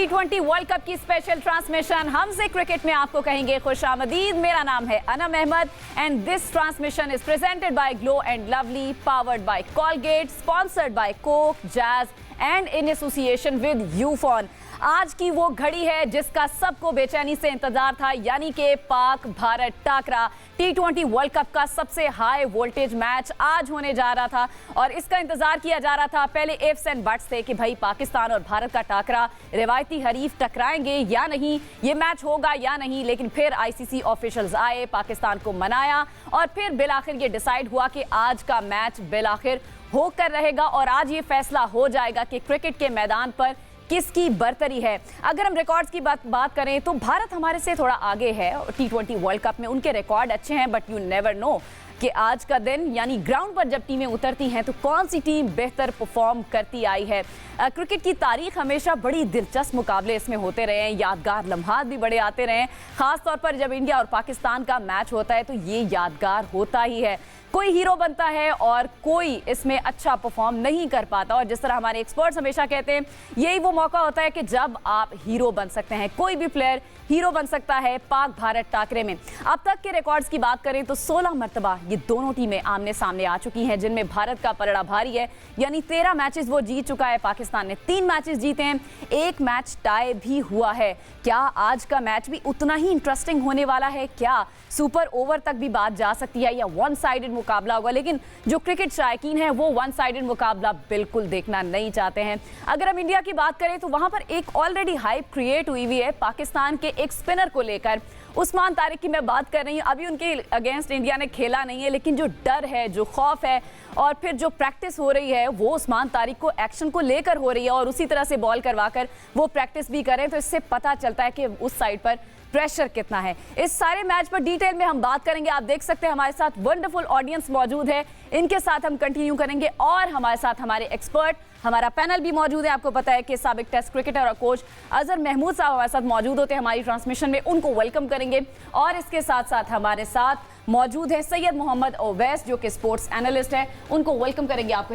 T20 world cup की special transmission हमसे cricket में आपको कहेंगे खुशामदीद। मेरा नाम है Anam Ahmed and this transmission is presented by Glow and Lovely, powered by Colgate, sponsored by Coke, Jazz and in association with Ufone. आज की वो घड़ी है जिसका सबको बेचैनी से इंतजार था, यानी कि Pak Bharat टाकरा। T20 world cup का सबसे हाई वोल्टेज मैच आज होने जा रहा था और इसका इंतजार किया जा रहा था। पहले इफ्स एंड बट्स थे कि भाई पाकिस्तान और भारत का टाकरा, रिवायती हरीफ टकराएंगे या नहीं, ये मैच होगा या नहीं। लेकिन फिर आईसीसी ऑफिशियल्स आए, पाकिस्तान को मनाया और फिर बिलाखिर ये डिसाइड हुआ कि आज का मैच बिलाखिर होकर रहेगा और आज ये फैसला हो जाएगा कि क्रिकेट के मैदान पर किसकी बरतरी है। अगर हम रिकॉर्ड्स की बात करें तो भारत हमारे से थोड़ा आगे है T20 वर्ल्ड कप में, उनके रिकॉर्ड अच्छे हैं, बट यू नेवर नो कि आज का दिन यानी ग्राउंड पर जब टीमें उतरती हैं तो कौन सी टीम बेहतर परफॉर्म करती आई है। क्रिकेट की तारीख हमेशा बड़ी दिलचस्प मुकाबले इसमें होते रहे हैं, यादगार लम्हात भी बड़े आते रहे हैं। खास तौर पर जब इंडिया और पाकिस्तान का मैच होता है तो ये यादगार होता ही है। कोई हीरो बनता है और कोई इसमें अच्छा परफॉर्म नहीं कर पाता, और जिस तरह हमारे एक्सपर्ट्स हमेशा कहते हैं यही वो मौका होता है कि जब आप हीरो बन सकते हैं। कोई भी प्लेयर हीरो बन सकता है पाक भारत टाकरे में। अब तक के रिकॉर्ड्स की बात करें तो 16 मरतबा ये दोनों टीमें आमने सामने आ चुकी हैं, जिनमें भारत का पलड़ा भारी है, यानी 13 मैचेस वो जीत चुका है। पाकिस्तान ने 3 मैचेस जीते हैं, 1 मैच टाई भी हुआ है। क्या आज का मैच भी उतना ही इंटरेस्टिंग होने वाला है? क्या सुपर ओवर तक भी बात जा सकती है या वन साइडेड मुकाबला होगा? लेकिन जो क्रिकेट शायकीन है वो वन साइडेड मुकाबला बिल्कुल देखना नहीं चाहते हैं। अगर हम इंडिया की बात करें तो वहां पर एक ऑलरेडी हाइप क्रिएट हुई हुई है पाकिस्तान के एक स्पिनर को लेकर। उस्मान तारिक की मैं बात कर रही हूँ। अभी उनके अगेंस्ट इंडिया ने खेला नहीं है, लेकिन जो डर है, जो खौफ है और फिर जो प्रैक्टिस हो रही है वो उस्मान तारिक को एक्शन को लेकर हो रही है और उसी तरह से बॉल करवाकर वो प्रैक्टिस भी करें, तो इससे पता चलता है कि उस साइड पर प्रेशर कितना है। इस सारे मैच पर डिटेल में हम बात करेंगे। आप देख सकते हैं हमारे साथ वंडरफुल ऑडियंस मौजूद है, इनके साथ हम कंटिन्यू करेंगे और हमारे साथ हमारे एक्सपर्ट, हमारा पैनल भी मौजूद है। आपको पता है कि साबिक टेस्ट क्रिकेटर और कोच अजहर महमूद साहब हमारे साथ मौजूद होते हैं हमारी ट्रांसमिशन में, उनको वेलकम करेंगे। और इसके साथ साथ हमारे साथ मौजूद है सैयद मोहम्मद ओवैस जो कि स्पोर्ट्स एनालिस्ट है, उनको वेलकम करेंगे। आपके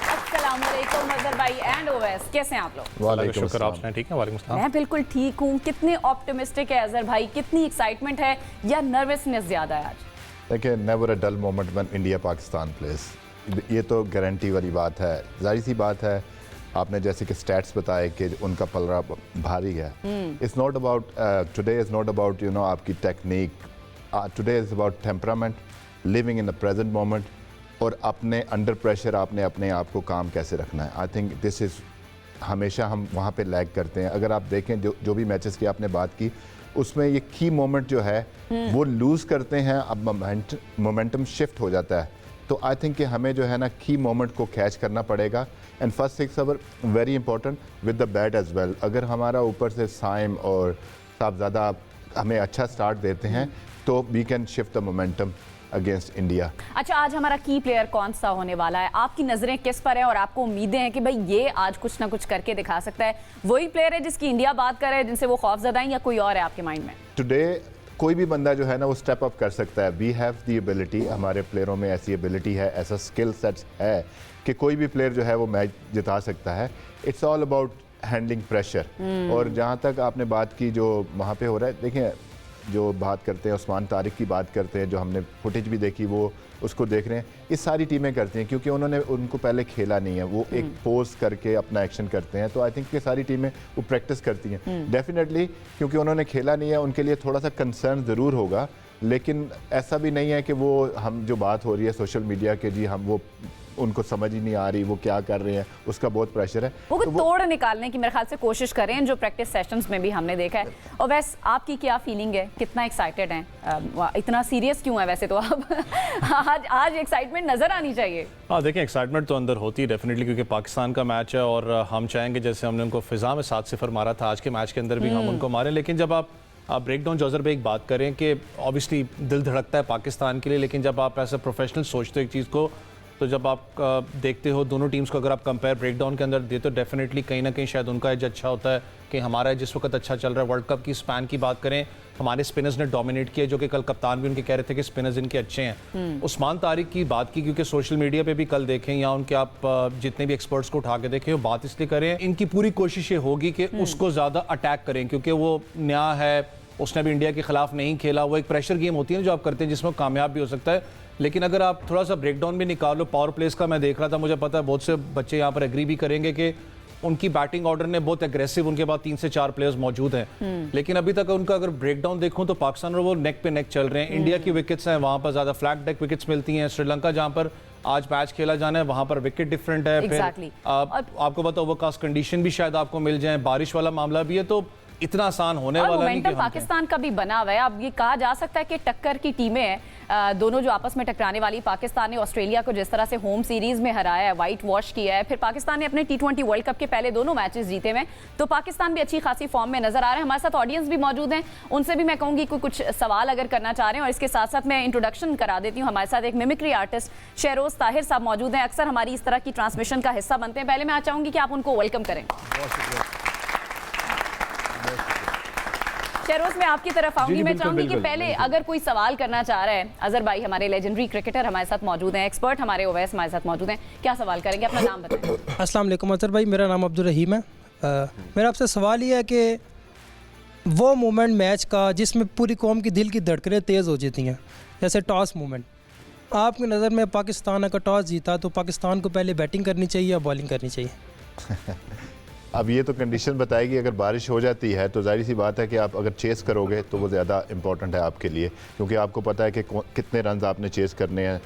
अस्सलामुअलैकुम अजहर भाई एंड ओवैस, कैसे हैं आप लोग? वालेकुम शुक्र, आप ठीक हैं? वालेकुम सलाम। मैं बिल्कुल ठीक हूँ। कितने ऑप्टिमिस्टिक है अजहर भाई, कितनी एक्साइटमेंट है या नर्वसनेस ज्यादा है आज? देखिए, never a dull moment when India Pakistan place, ये तो गारंटी वाली बात है। जाहिर सी बात है, आपने जैसे कि स्टैट्स बताए कि उनका पलड़ा भारी है। It's not about today, is not about you know आपकी technique, today is about temperament, living in the present moment और अपने अंडर प्रेशर आपने अपने आप को काम कैसे रखना है। आई थिंक दिस इज़, हमेशा हम वहाँ पे लैग करते हैं। अगर आप देखें जो भी मैचेस की आपने बात की, उसमें ये की मोमेंट जो है वो लूज़ करते हैं, अब मोमेंटम शिफ्ट हो जाता है। तो आई थिंक कि हमें जो है ना की मोमेंट को कैच करना पड़ेगा। And first 6 over very important with the bat as well. अगर हमारा ऊपर से साइम और साहबजादा हमें अच्छा स्टार्ट देते हैं तो we can shift the momentum against India. अच्छा, आज हमारा की प्लेयर कौन सा होने वाला है? आपकी नजरें किस पर है और आपको उम्मीदें हैं कि भाई ये आज कुछ ना कुछ करके दिखा सकता है? वही प्लेयर है जिसकी इंडिया बात कर रहे हैं, जिनसे वो खौफजदा है, या कोई और है आपके माइंड में? टुडे कोई भी बंदा जो है ना वो स्टेप अप कर सकता है। वी हैव द एबिलिटी, हमारे प्लेयरों में ऐसी एबिलिटी है, ऐसा स्किल सेट है कि कोई भी प्लेयर जो है वो मैच जिता सकता है। It's all about handling pressure. और जहाँ तक आपने बात की जो वहाँ पे हो रहा है, देखिए जो बात करते हैं उस्मान तारिक की बात करते हैं, जो हमने फुटेज भी देखी वो उसको देख रहे हैं, ये सारी टीमें करती हैं क्योंकि उनको पहले खेला नहीं है। वो एक पोज करके अपना एक्शन करते हैं। तो आई थिंक ये सारी टीमें वो प्रैक्टिस करती हैं डेफिनेटली, क्योंकि उन्होंने खेला नहीं है, उनके लिए थोड़ा सा कंसर्न ज़रूर होगा। लेकिन ऐसा भी नहीं है कि वो हम जो बात हो रही है सोशल मीडिया के, जी हम वो उनको समझ ही नहीं आ रही वो क्या कर रहे हैं, उसका बहुत प्रेशर है। वो तोड़ निकालने की मेरे ख्याल से कोशिश करें, जो प्रैक्टिस सेशंस में भी हमने देखा है। और वैसे आपकी क्या फीलिंग है, कितना एक्साइटेड हैं? इतना सीरियस क्यों है वैसे तो आप? आज एक्साइटमेंट नजर आनी चाहिए। हाँ, देखें एक्साइटमेंट तो अंदर होती है डेफिनेटली, क्योंकि पाकिस्तान का मैच है और हम चाहेंगे जैसे हमने उनको फिजा में 7-0 मारा था, आज के मैच के अंदर भी हम उनको मारें। लेकिन जब आप ब्रेक डाउन जो अजहर भाई एक बात करें कि ऑब्वियसली दिल धड़कता है पाकिस्तान के लिए, लेकिन जब आप ऐसा प्रोफेशनल सोचते हो एक चीज़ को तो जब आप देखते हो दोनों टीम्स को, अगर आप कंपेयर ब्रेकडाउन के अंदर दे तो डेफिनेटली कहीं ना कहीं शायद उनका एज अच्छा होता है कि हमारा जिस वक्त अच्छा चल रहा है। वर्ल्ड कप की स्पैन की बात करें, हमारे स्पिनर्स ने डोमिनेट किया, जो कि कल कप्तान भी उनके कह रहे थे कि स्पिनर्स इनके अच्छे हैं। उस्मान तारिक की बात की, क्योंकि सोशल मीडिया पे भी कल देखें या उनके आप जितने भी एक्सपर्ट्स को उठा के देखें, वो बात इसलिए करें, इनकी पूरी कोशिश ये होगी कि उसको ज़्यादा अटैक करें, क्योंकि वो नया है, उसने भी इंडिया के खिलाफ नहीं खेला। वो एक प्रेशर गेम होती है जो आप करते हैं जिसमें कामयाब भी हो सकता है। लेकिन अगर आप थोड़ा सा ब्रेकडाउन भी निकाल लो पावर प्लेस का, मैं देख रहा था, मुझे पता है बहुत से बच्चे यहाँ पर एग्री भी करेंगे कि उनकी बैटिंग ऑर्डर ने बहुत एग्रेसिव, उनके बाद 3 से 4 प्लेयर्स मौजूद हैं। लेकिन अभी तक उनका अगर ब्रेकडाउन देखूं तो पाकिस्तान और वो नेक पे नेक चल रहे हैं। इंडिया की विकेट्स हैं, वहां पर ज्यादा फ्लैट डेक विकेट्स मिलती हैं। श्रीलंका जहां पर आज मैच खेला जाना है वहां पर विकेट डिफरेंट है। Exactly. फिर आपको पता ओवरकास्ट कंडीशन भी शायद आपको मिल जाए, बारिश वाला मामला भी है, तो इतना आसान होने वाला नहीं कि मोमेंटम पाकिस्तान का भी बना हुआ है। अब ये कहा जा सकता है कि टक्कर की टीमें हैं, दोनों जो आपस में टकराने वाली। पाकिस्तान ने ऑस्ट्रेलिया को जिस तरह से होम सीरीज में हराया है, वाइट वॉश किया है, फिर पाकिस्तान ने अपने T20 वर्ल्ड कप के पहले दोनों मैचेस जीते हुए, तो पाकिस्तान भी अच्छी खासी फॉर्म में नजर आ रहा है। हमारे साथ ऑडियंस भी मौजूद हैं, उनसे भी मैं कहूंगी कि कुछ सवाल अगर करना चाह रहे हैं। और इसके साथ साथ मैं इंट्रोडक्शन करा देती हूँ, हमारे साथ एक मिमिक्री आर्टिस्ट शहरोज ताहिर साहब मौजूद हैं, अक्सर हमारी इस तरह की ट्रांसमिशन का हिस्सा बनते हैं। पहले मैं चाहूंगी कि आप उनको वेलकम करें। शहरोज में आपकी तरफ आऊंगी। मैं चाहूंगी कि पहले अगर कोई सवाल करना चाह रहा है, अजहर भाई हमारे लेजेंडरी क्रिकेटर हमारे साथ मौजूद हैं, एक्सपर्ट हमारे ओवैस हमारे साथ मौजूद हैं, क्या सवाल करेंगे? अपना नाम बताएं। अस्सलाम वालेकुम अजहर भाई, मेरा नाम अब्दुल रहीम है। मेरा आपसे सवाल ये है कि वो मोमेंट मैच का जिसमें पूरी कौम की दिल की धड़कनें तेज़ हो जाती हैं, जैसे टॉस मोमेंट, आपकी नज़र में पाकिस्तान अगर टॉस जीता तो पाकिस्तान को पहले बैटिंग करनी चाहिए या बॉलिंग करनी चाहिए? अब ये तो कंडीशन बताएगी। अगर बारिश हो जाती है तो जाहिर सी बात है कि आप अगर चेस करोगे तो वो ज़्यादा इंपॉर्टेंट है आपके लिए, क्योंकि आपको पता है कि कितने रन आपने चेस करने हैं,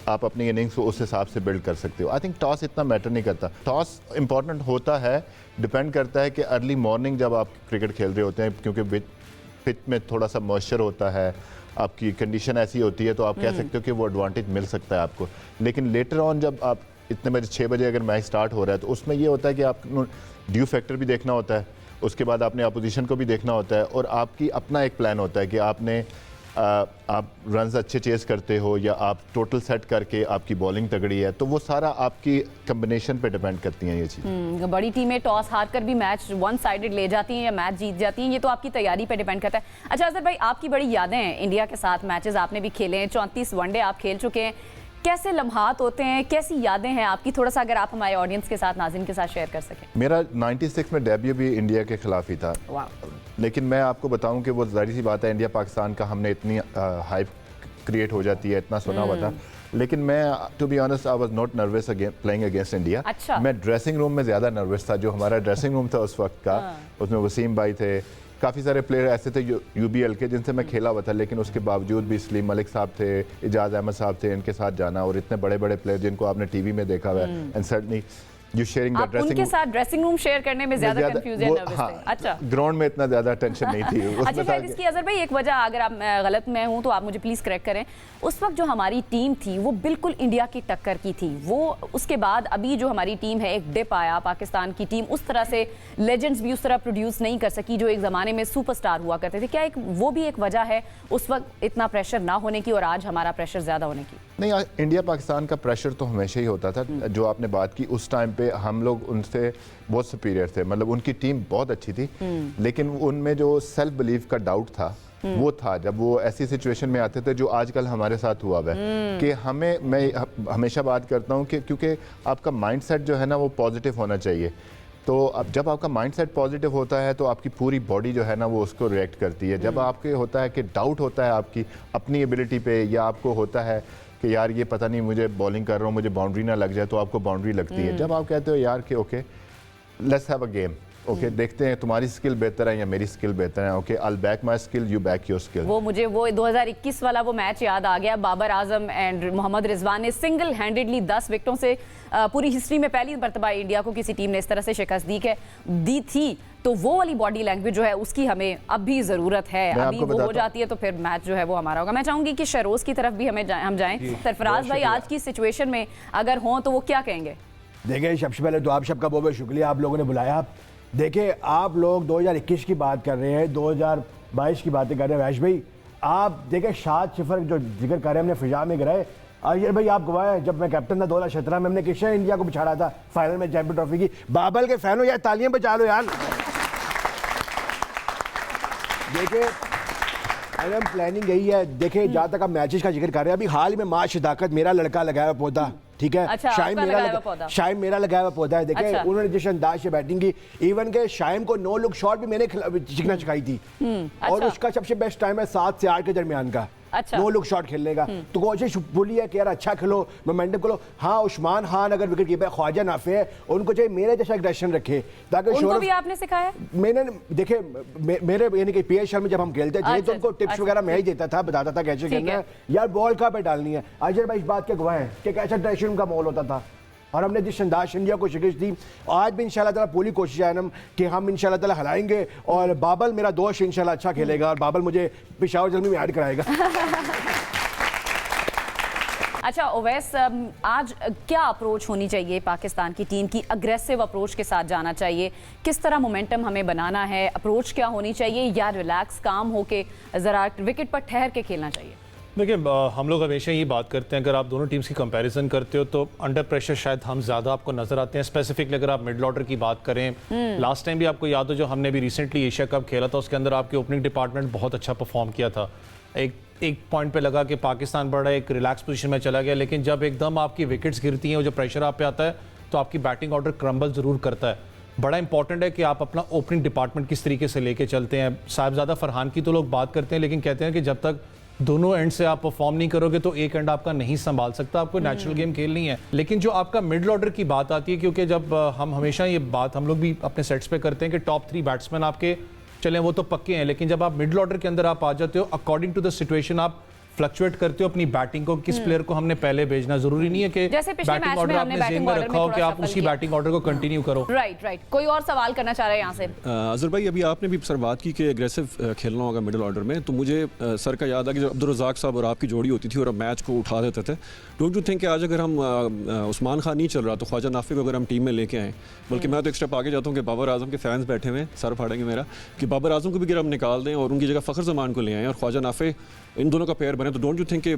आप अपनी इनिंग्स को उस हिसाब से बिल्ड कर सकते हो। आई थिंक टॉस इतना मैटर नहीं करता। टॉस इंपॉर्टेंट होता है, डिपेंड करता है कि अर्ली मॉर्निंग जब आप क्रिकेट खेल रहे होते हैं, क्योंकि पिच में थोड़ा सा मॉइस्चर होता है, आपकी कंडीशन ऐसी होती है, तो आप कह सकते हो कि वो एडवांटेज मिल सकता है आपको। लेकिन लेटर ऑन जब आप इतने बजे 6 बजे अगर मैच स्टार्ट हो रहा है तो उसमें ये होता है कि आपको ड्यू फैक्टर भी देखना होता है, उसके बाद आपने अपोजिशन को भी देखना होता है, और आपकी अपना एक प्लान होता है कि आप रन्स अच्छे चेस करते हो या आप टोटल सेट करके आपकी बॉलिंग तगड़ी है, तो वो सारा आपकी कम्बिनेशन पे डिपेंड करती हैं ये चीज़। बड़ी टीमें टॉस हार कर भी मैच वन साइडेड ले जाती हैं या मैच जीत जाती हैं, ये तो आपकी तैयारी पे डिपेंड करता है। अच्छा अजहर भाई, आपकी बड़ी यादें हैं इंडिया के साथ, मैचेस आपने भी खेले हैं, 34 वनडे आप खेल चुके हैं, कैसे लम्हात होते हैं, कैसी यादें हैं आपकी? थोड़ा सा अगर आप हमारे ऑडियंस के साथ, नाज़रीन के साथ शेयर कर सकें। मेरा 96 में डेब्यू भी इंडिया के खिलाफ ही था, लेकिन मैं आपको बताऊं कि वो जाहिर सी बात है, इंडिया पाकिस्तान का हमने इतनी हाइप क्रिएट हो जाती है, इतना सुना हुआ था, लेकिन मैं to be honest I was not nervous playing against India. अच्छा। मैं ड्रेसिंग रूम में ज़्यादा नर्वस था। जो हमारा ड्रेसिंग रूम था उस वक्त का, उसमें वसीम भाई थे, काफ़ी सारे प्लेयर ऐसे थे UBL के जिनसे मैं खेला हुआ था, लेकिन उसके बावजूद भी सलीम मलिक साहब थे, इजाज़ अहमद साहब थे, इनके साथ जाना, और इतने बड़े बड़े प्लेयर जिनको आपने टीवी में देखा हुआ है, and certainly you sharing the dressing, उनके साथ ड्रेसिंग रूम शेयर करने में ज्यादा कंफ्यूजन नर्वस थे। अच्छा, ग्राउंड में इतना ज्यादा टेंशन नहीं थी। अच्छा शायद इसकी अजहर भाई एक वजह, अगर आप गलत मैं हूं तो आप मुझे प्लीज करेक्ट करें, उस वक्त जो हमारी टीम थी वो बिल्कुल इंडिया की टक्कर की थी। वो उसके बाद अभी जो हमारी टीम है एक डिप आया, पाकिस्तान की टीम उस तरह से लेजेंड्स भी उस तरह प्रोड्यूस नहीं कर सकी जो एक ज़माने में सुपरस्टार हुआ करते थे। क्या वो भी एक वजह है उस वक्त इतना प्रेशर ना होने की और आज हमारा प्रेशर ज़्यादा होने की? नहीं, इंडिया पाकिस्तान का प्रेशर तो हमेशा ही होता था। जो आपने बात की, उस टाइम पे हम लोग उनसे बहुत सुपीरियर थे, मतलब उनकी टीम बहुत अच्छी थी, लेकिन उनमें जो सेल्फ बिलीफ का डाउट था वो था जब वो ऐसी सिचुएशन में आते थे जो आजकल हमारे साथ हुआ है कि मैं हमेशा बात करता हूँ कि क्योंकि आपका माइंडसेट जो है ना वो पॉजिटिव होना चाहिए। तो अब जब आपका माइंडसेट पॉजिटिव होता है तो आपकी पूरी बॉडी जो है ना वो उसको रिएक्ट करती है। जब आपके होता है कि डाउट होता है आपकी अपनी एबिलिटी पे, या आपको होता है कि यार ये पता नहीं मुझे बॉलिंग कर रहा हूँ, मुझे बाउंड्री ना लग जाए, तो आपको बाउंड्री लगती है। जब आप कहते हो यार कि okay let's have a game, okay देखते हैं तुम्हारी स्किल बेहतर है या मेरी स्किल बेहतर है, okay I back my skill, you back your skill. वो मुझे वो 2021 वाला वो मैच याद आ गया, बाबर आजम एंड मोहम्मद रिजवान ने सिंगल हैंडेडली 10 विकेटों से पूरी हिस्ट्री में पहली मरतबा इंडिया को किसी टीम ने इस तरह से शिकस्त दी थी। तो वो वाली बॉडी लैंग्वेज जो है उसकी हमें अब भी ज़रूरत है। अभी वो हो जाती है तो फिर मैच जो है वो हमारा होगा। मैं चाहूँगी कि शहरोज़ की तरफ भी हम जाएँ। सरफराज भाई, आज की सिचुएशन में अगर हों तो वो क्या कहेंगे? देखिए, सबसे पहले तो आप सबका बहुत बहुत शुक्रिया, आप लोगों ने बुलाया। देखिए, आप लोग 2021 की बात कर रहे हैं, 2022 की बातें कर रहे हैं। वैश भाई, आप देखिए शाद शिफर जो जिक्र कर रहे हैं हमने फिजा में गिराए, अजहर भाई आप गवाह हैं, जब मैं कैप्टन था 2017 में, हमने किशन इंडिया को बिछाड़ा था फाइनल में चैंपियन ट्रॉफी की। बाबल के फैन हो यार, तालियां बजा लो यार। देखिए मैडम प्लानिंग यही है। देखिए जहाँ तक आप मैचेस का जिक्र कर रहे हैं, अभी हाल में माँ शदाकत मेरा लड़का लगाया हुआ पौधा, ठीक है। अच्छा, शाइम मेरा लगाया हुआ पौधा है। देखिए अच्छा। उन्होंने जिस अंदाज से बैटिंग की, इवन के शाइम को नो लुक शॉट भी मैंने चिकना चखाई थी। और अच्छा। उसका सबसे बेस्ट टाइम है 7 से 8 के दरमियान का। अच्छा। नो लुक शॉट खेलने का। तो कोशिश बोली है कि यार अच्छा खेलो, मोमेंटम खेलो। हाँ उस्मान खान अगर विकेट कीपर, ख्वाजा नाफे है, उनको चाहिए मेरे जैसा एग्रेशन रखे, ताकि उनको भी आपने सिखाया? मैंने देखे मेरे यानी कि पीएस में जब हम खेलते थे तो उनको टिप्स वगैरह मैं ही देता था, बताता था कैसे खेलना है, यार बॉल कहाँ पे डालनी है। अजहर भाई इस बात के गवाह हैं कि कैसा ड्रेसिंग का माहौल होता था, और हमने जिस अंदाज इंडिया को शिकस्त दी, आज भी इंशाल्लाह ताला पूरी कोशिश है ना कि हम इंशाल्लाह ताला हराएंगे। और बाबल मेरा दोस्त इंशाल्लाह अच्छा खेलेगा, और बाबल मुझे पेशावर जल्दी में ऐड कराएगा। अच्छा ओवैस, आज क्या अप्रोच होनी चाहिए पाकिस्तान की टीम की? अग्रेसिव अप्रोच के साथ जाना चाहिए? किस तरह मोमेंटम हमें बनाना है? अप्रोच क्या होनी चाहिए, या रिलैक्स काम होके ज़रा विकेट पर ठहर के खेलना चाहिए? देखिए हम लोग हमेशा ये बात करते हैं, अगर आप दोनों टीम्स की कंपैरिजन करते हो तो अंडर प्रेशर शायद हम ज़्यादा आपको नजर आते हैं। स्पेसिफिकली अगर आप मिडल ऑर्डर की बात करें, लास्ट टाइम भी आपको याद हो जो हमने भी रिसेंटली एशिया कप खेला था, उसके अंदर आपके ओपनिंग डिपार्टमेंट बहुत अच्छा परफॉर्म किया था। एक पॉइंट पे लगा कि पाकिस्तान बड़ा एक रिलैक्स पोजीशन में चला गया, लेकिन जब एकदम आपकी विकेट्स गिरती हैं और जो प्रेशर आप पे आता है तो आपकी बैटिंग ऑर्डर क्रम्बल ज़रूर करता है। बड़ा इंपॉर्टेंट है कि आप अपना ओपनिंग डिपार्टमेंट किस तरीके से लेके चलते हैं। साहिबजादा फरहान की तो लोग बात करते हैं, लेकिन कहते हैं कि जब तक दोनों एंड से आप परफॉर्म नहीं करोगे तो एक एंड आपका नहीं संभाल सकता, आपको नेचुरल गेम खेलनी है। लेकिन जो आपका मिडल ऑर्डर की बात आती है, क्योंकि जब हम हमेशा ये बात हम लोग भी अपने सेट्स पे करते हैं कि टॉप 3 बैट्समैन आपके चलें वो तो पक्के हैं, लेकिन जब आप मिडल ऑर्डर के अंदर आप आ जाते हो, अकॉर्डिंग टू द सिचुएशन आप फ्लक्चुएट करते हो अपनी बैटिंग को, किस प्लेयर को हमने पहले भेजना। जरूरी नहीं है कि बैटिंग ऑर्डर आपने ज़हन में रखा हो कि आप उसी बैटिंग ऑर्डर को कंटिन्यू करो। राइट। कोई और सवाल करना चाह रहे हैं यहाँ से? अजहर भाई अभी आपने भी सर बात की कि एग्रेसिव खेलना होगा मिडिल ऑर्डर में, तो मुझे सर का याद आ कि जब अब्दुल रज़ाक साहब और आपकी जोड़ी होती थी और मैच को उठा देते थे, डोंट यू थिंक कि आज अगर हम उस्मान खान नहीं चल रहा तो ख्वाजा नाफे को अगर हम टीम में लेके आए, बल्कि मैं तो एक स्टेप आगे जाता हूँ कि बाबर आजम के फैंस बैठे हुए सर फाड़ेंगे मेरा, कि बाबर आजम को भी अगर हम निकाल दें और उनकी जगह फ़खर ज़मान को ले आएँ और ख्वाजा नाफे, इन दोनों का पेयर बने, तो डोंट यू थिंक कि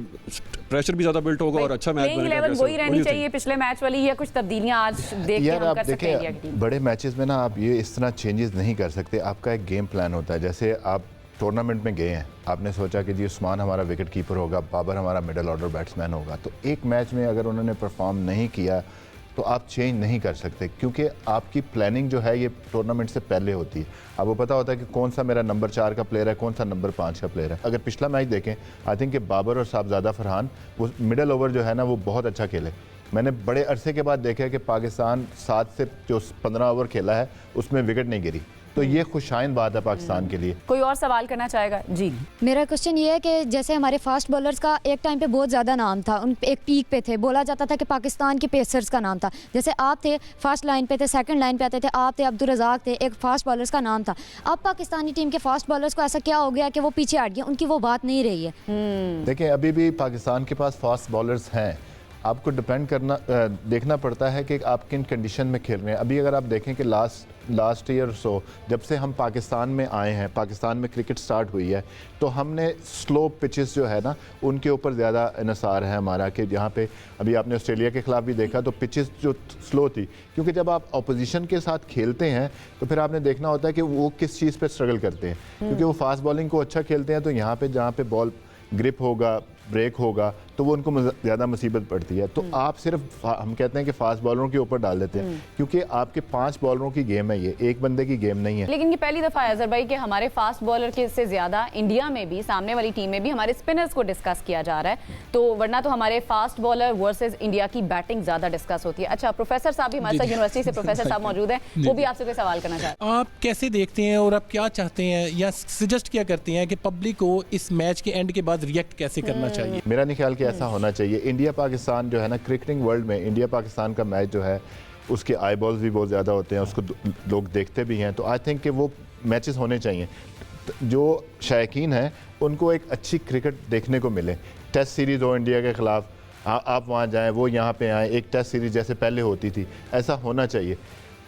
प्रेशर भी ज़्यादा बिल्ट होगा और अच्छा मैच बनेगा? 11 वही रहनी चाहिए पिछले मैच वाली, या कुछ तब्दीलियां आज देख के हम कर सकते हैं इंडिया की टीम? बड़े मैचेस में ना आप ये इस तरह चेंजेस नहीं कर सकते। आपका एक गेम प्लान होता है। जैसे आप टूर्नामेंट में गए हैं, आपने सोचा कि जी उस्मान हमारा विकेट कीपर होगा, बाबर हमारा मिडल ऑर्डर बैट्समैन होगा, तो एक मैच में अगर उन्होंने परफॉर्म नहीं किया तो आप चेंज नहीं कर सकते, क्योंकि आपकी प्लानिंग जो है ये टूर्नामेंट से पहले होती है। आपको पता होता है कि कौन सा मेरा नंबर 4 का प्लेयर है, कौन सा नंबर 5 का प्लेयर है। अगर पिछला मैच देखें, आई थिंक कि बाबर और साहिबजादा फरहान वो मिडल ओवर जो है ना वो बहुत अच्छा खेले। मैंने बड़े अरसे के बाद देखा है कि पाकिस्तान 7 से जो 15 ओवर खेला है उसमें विकेट नहीं गिरी, तो ये खुशाइन बात है पाकिस्तान के लिए। कोई और सवाल करना चाहेगा? जी मेरा क्वेश्चन ये है कि जैसे हमारे फास्ट बॉलर्स का एक टाइम पे बहुत ज़्यादा नाम था, उन एक पीक पे थे, बोला जाता था कि पाकिस्तान के पेसर्स का नाम था। जैसे आप थे फर्स्ट लाइन पे थे, सेकंड लाइन पे आते थे, आप थे, अब्दुल रज़ाक थे, एक फास्ट बॉलर्स का नाम था। अब पाकिस्तानी टीम के फास्ट बॉलर्स को ऐसा क्या हो गया कि वो पीछे हट गए, उनकी वो बात नहीं रही है? देखिए अभी भी पाकिस्तान के पास फास्ट बॉलर्स हैं, आपको डिपेंड करना देखना पड़ता है कि आप किन कंडीशन में खेल रहे हैं। अभी अगर आप देखें कि लास्ट ईयर सो जब से हम पाकिस्तान में आए हैं, पाकिस्तान में क्रिकेट स्टार्ट हुई है, तो हमने स्लो पिचेस जो है ना उनके ऊपर ज़्यादा इन्हिसार है हमारा, कि यहाँ पे अभी आपने ऑस्ट्रेलिया के ख़िलाफ़ भी देखा तो पिचेस जो स्लो थी, क्योंकि जब आप अपोजिशन के साथ खेलते हैं तो फिर आपने देखना होता है कि वो किस चीज़ पर स्ट्रगल करते हैं, क्योंकि वो फास्ट बॉलिंग को अच्छा खेलते हैं, तो यहाँ पर जहाँ पर बॉल ग्रिप होगा, ब्रेक होगा, तो वो उनको ज़्यादा मुसीबत पड़ती है। तो आप सिर्फ हम कहते हैं कि फास्ट बॉलरों के ऊपर डाल देते हैं, क्योंकि आपके 5 बॉलरों की गेम है, ये एक बंदे की गेम नहीं है। लेकिन ये पहली दफा है अजहर भाई कि हमारे फास्ट बॉलर के से ज्यादा इंडिया में भी, सामने वाली टीम में भी हमारे स्पिनर्स को डिस्कस किया जा रहा है, तो वरना तो हमारे फास्ट बॉलर वर्सेस इंडिया की बैटिंग ज्यादा डिस्कस होती है। अच्छा, प्रोफेसर साहब भी हमारे साथ यूनिवर्सिटी से प्रोफेसर साहब मौजूद हैं, वो भी आपसे कोई सवाल करना चाहते हैं। आप कैसे देखते हैं और आप क्या चाहते हैं या सजेस्ट क्या करते हैं कि पब्लिक को इस मैच के एंड के बाद रिएक्ट कैसे करना चाहिए? मेरा नहीं ख्याल कि ऐसा होना चाहिए। इंडिया पाकिस्तान जो है ना, क्रिकेटिंग वर्ल्ड में इंडिया पाकिस्तान का मैच जो है उसके आई बॉल्स भी बहुत ज़्यादा होते हैं, उसको लोग देखते भी हैं, तो आई थिंक कि वो मैचेस होने चाहिए। जो शायकीन हैं उनको एक अच्छी क्रिकेट देखने को मिले। टेस्ट सीरीज़ हो इंडिया के ख़िलाफ़, आप वहाँ जाएँ, वो यहाँ पे आएँ, एक टेस्ट सीरीज़ जैसे पहले होती थी, ऐसा होना चाहिए।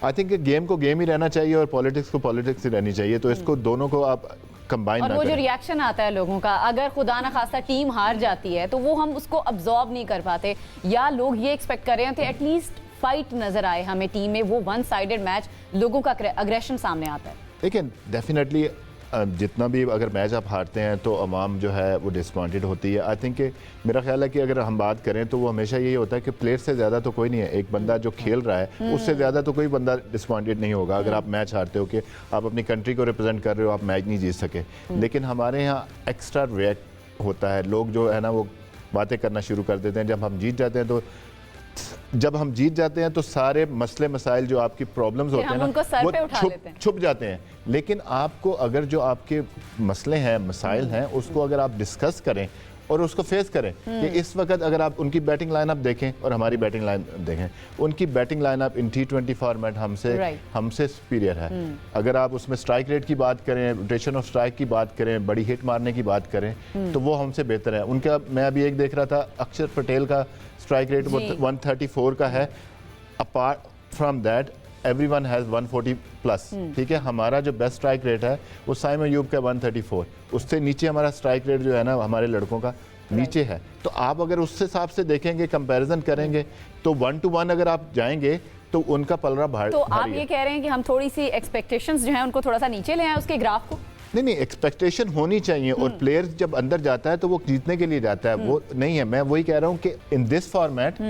आई थिंक गेम को गेम ही रहना चाहिए और पॉलिटिक्स को पॉलिटिक्स ही रहनी चाहिए, तो इसको दोनों को आप कंबाइन और ना वो जो करें। रिएक्शन आता है लोगों का, अगर खुदा ना खास्ता टीम हार जाती है तो वो हम उसको अब्जॉर्ब नहीं कर पाते, या लोग ये एक्सपेक्ट कर रहे थे एटलीस्ट फाइट नजर आए हमें टीम में, वो वन साइडेड मैच, लोगों का अग्रेशन सामने आता है। लेकिन डेफिनेटली जितना भी अगर मैच आप हारते हैं तो अवाम जो है वो डिसपॉइंटेड होती है। आई थिंक मेरा ख्याल है कि अगर हम बात करें तो वो हमेशा यही होता है कि प्लेयर से ज़्यादा तो कोई नहीं है, एक बंदा जो खेल रहा है उससे ज़्यादा तो कोई बंदा डिसपॉइंटेड नहीं होगा अगर आप मैच हारते हो कि आप अपनी कंट्री को रिप्रेजेंट कर रहे हो, आप मैच नहीं जीत सके। लेकिन हमारे यहाँ एक्स्ट्रा रिएक्ट होता है, लोग जो है ना वो बातें करना शुरू कर देते हैं। जब हम जीत जाते हैं तो सारे मसले मसाइल जो आपकी प्रॉब्लम्स होते हैं ना उनको सर पे उठा लेते हैं। छुप जाते हैं। लेकिन आपको अगर जो आपके मसले हैं, मसाइल हैं, उसको अगर आप डिस्कस करें और उसको फेस करें कि इस वक्त अगर आप उनकी बैटिंग लाइनअप देखें और हमारी बैटिंग लाइन देखें, उनकी बैटिंग लाइनअप इन T20 फॉर्मेट हमसे सुपीरियर है। अगर आप उसमें स्ट्राइक रेट की बात करें, रोटेशन ऑफ स्ट्राइक की बात करें, बड़ी हिट मारने की बात करें तो वो हमसे बेहतर है। उनका मैं अभी एक देख रहा था, अक्षर पटेल का स्ट्राइक रेट 134 का है। Apart from that everyone has 140 plus, ठीक है। हमारा जो बेस्ट स्ट्राइक रेट है वो साइम अयूब का 134, उससे नीचे हमारा स्ट्राइक रेट जो है ना हमारे लड़कों का नीचे है। तो आप अगर उस हिसाब से देखेंगे, कंपैरिजन करेंगे तो 1 to 1 अगर आप जाएंगे तो उनका पलड़ा भारी। तो आप ये कह रहे हैं कि हम थोड़ी सी एक्सपेक्टेशंस जो हैं उनको थोड़ा सा नीचे ले आए उसके ग्राफ को? नहीं, एक्सपेक्टेशन होनी चाहिए और प्लेयर जब अंदर जाता है तो वो जीतने के लिए जाता है, वो नहीं है। मैं वही कह रहा हूँ कि इन दिस फॉर्मेट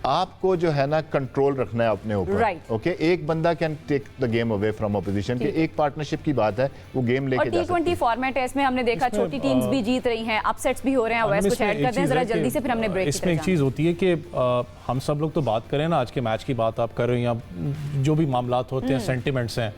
आपको जो है ना कंट्रोल रखना है अपने ऊपर। ओके, एक बंदा can take the game away from opposition, कि एक पार्टनरशिप की बात है, वो गेम लेके जा सकते हैं। T20 फॉर्मेट है, इसमें हमने देखा छोटी टीम्स भी जीत रही हैं, अपसेट्स भी हो रहे हैं। वैसे कुछ ऐड करते हैं जरा जल्दी से, फिर हमने ब्रेक। इसमें एक चीज़ होती है कि हम सब लोग तो बात करें ना, आज के मैच की बात आप कर रहे हो या जो भी मामलात होते हैं, सेंटिमेंट्स हैं,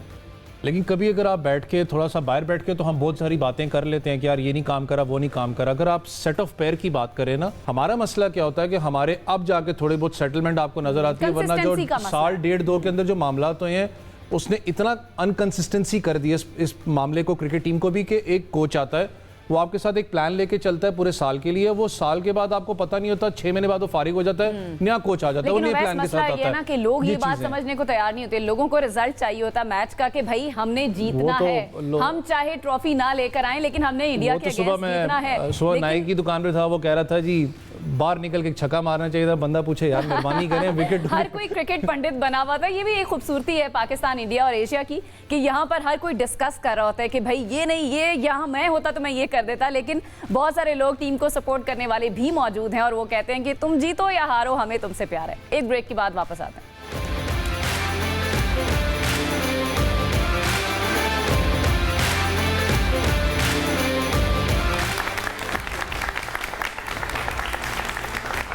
लेकिन कभी अगर आप बैठ के थोड़ा सा बाहर बैठ के तो हम बहुत सारी बातें कर लेते हैं कि यार ये नहीं काम करा, वो नहीं काम करा। अगर आप सेट ऑफ पेयर की बात करें ना, हमारा मसला क्या होता है कि हमारे अब जाके थोड़े बहुत सेटलमेंट आपको नजर आती है, वरना जो साल डेढ़ दो के अंदर जो मामला हुए हैं उसने इतना अनकंसिस्टेंसी कर दी है इस मामले को क्रिकेट टीम को भी, कि एक कोच आता है, वो आपके साथ एक प्लान लेके चलता है पूरे साल के लिए, वो साल के बाद आपको पता नहीं होता, 6 महीने बाद वो फारिग हो जाता है, नया कोच आ जाता है, वो नए प्लान के साथ आता है ना कि लोग ये बात समझने को तैयार नहीं होते। लोगों को रिजल्ट चाहिए होता मैच का कि भाई हमने जीतना है, हम चाहे ट्रॉफी ना लेकर आए लेकिन हमने इंडिया के अगेंस्ट जीतना है। सुबह नाई की दुकान पे था, वो कह रहा था जी बाहर निकल के छक्का मारना चाहिए था। बंदा पूछे यार मेहरबानी करें, विकेट हर कोई क्रिकेट पंडित बना हुआ था। ये भी एक खूबसूरती है पाकिस्तान, इंडिया और एशिया की, कि यहाँ पर हर कोई डिस्कस कर रहा होता है कि भाई ये नहीं, ये यहाँ मैं होता तो मैं ये कर देता। लेकिन बहुत सारे लोग टीम को सपोर्ट करने वाले भी मौजूद हैं और वो कहते हैं कि तुम जीतो या हारो, हमें तुमसे प्यार है। एक ब्रेक के बाद वापस आते हैं।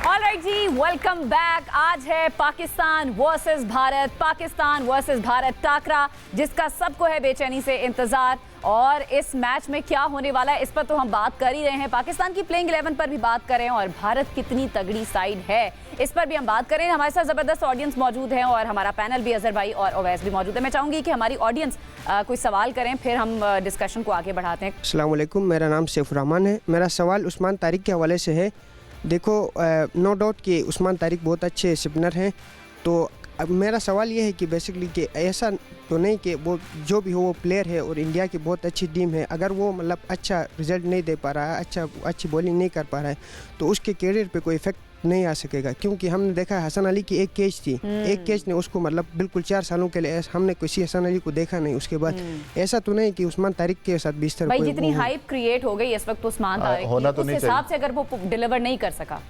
ऑलराइट जी, वेलकम बैक। आज है पाकिस्तान वर्सेस भारत, पाकिस्तान वर्सेस भारत टाकरा, जिसका सबको है बेचैनी से इंतजार। और इस मैच में क्या होने वाला है इस पर तो हम बात कर ही रहे हैं, पाकिस्तान की प्लेइंग 11 पर भी बात कर रहे हैं और भारत कितनी तगड़ी साइड है इस पर भी हम बात करें। हमारे साथ जबरदस्त ऑडियंस मौजूद है और हमारा पैनल भी, अजहर भाई और ओवैस भी मौजूद है। मैं चाहूंगी कि हमारी ऑडियंस कोई सवाल करें, फिर हम डिस्कशन को आगे बढ़ाते हैं। अस्सलाम वालेकुम, मेरा नाम सैफुर्रहमान है। मेरा सवाल उस्मान तारिक के हवाले से है। देखो, नो डाउट कि उस्मान तारिक बहुत अच्छे स्पिनर हैं, तो अब मेरा सवाल ये है कि बेसिकली कि ऐसा तो नहीं कि वो जो भी हो वो प्लेयर है और इंडिया की बहुत अच्छी टीम है, अगर वो मतलब अच्छा रिजल्ट नहीं दे पा रहा है, अच्छी बॉलिंग नहीं कर पा रहा है, तो उसके कैरियर पे कोई इफेक्ट नहीं आ सकेगा। क्योंकि हमने देखा है हसन अली की एक कैच थी, एक कैच ने उसको मतलब बिल्कुल 4 सालों के लिए हमने किसी हसन अली को देखा नहीं उसके बाद। ऐसा तो नहीं कि उस्मान तारिक के साथ बिस्तर भाई जितनी हाइप क्रिएट हो गई इस वक्त उस्मान तारिक की, उस हिसाब से अगर वो डिलीवर नहीं कर सका।